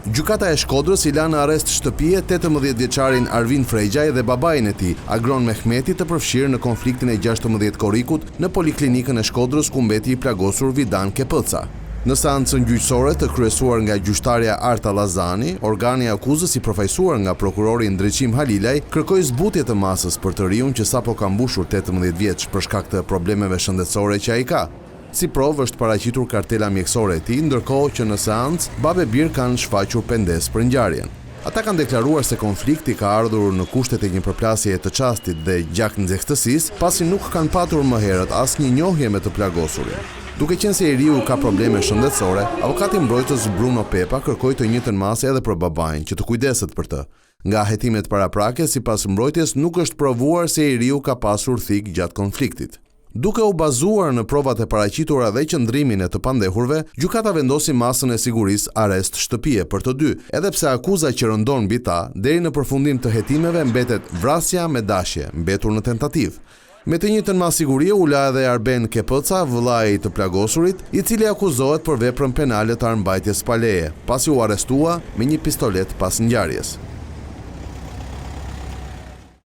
Gjykata e Shkodrës i la në arrest shtëpie 18-vjeçarin Arvin Fregjaj dhe babain e tij, Agron Mehmeti, të përfshirë në konfliktin e 16 korrikut në Poliklinikën e Shkodrës ku mbeti i plagosur Vidan Kepëca. Në seancën gjyqësore të kryesuar nga gjyqtarja Arta Lazani, organi akuzës i përfaqësuar nga prokurori Ndriçim Halilaj kërkoi zbutje të masës për të riun që sapo ka mbushur 18 vjeç për shkak të problemeve shëndetësore që ai ka. Si provë është paraqitur kartela mjekësore e tij, ndërkohë që në seancë babë bir kanë shfaqur pendes për ngjarjen. Ata kanë deklaruar se konflikti ka ardhur në kushtet e një përplasjeje të çastit dhe gjak nxehtësisë, pasi nuk kanë patur më herët asnjë njohje me të plagosurin. Duke qenë se i riu ka probleme shëndetësore, avokati mbrojtës Bruno Pepa kërkoi të njëjtën masë edhe për babain, që të kujdeset për të. Nga hetimet paraprake, sipas mbrojtjes, nuk është provuar se i riu ka pasur thik gjatë konfliktit. Duke u bazuar në provat e paraqitura dhe qëndrimin e të pandehurve, gjykata vendosi masën e sigurisë arrest shtëpie për të dy, edhe pse akuza që rëndon mbi ta deri në përfundim të hetimeve mbetet vrasja me dashje, mbetur në tentativë. Me të njëjtën masë sigurie u la edhe Arben Kepëca, vëllai i të plagosurit, i cili akuzohet për veprën penale të armbajtjes pa leje, pasi u arrestua me një pistolet pas ngjarjes.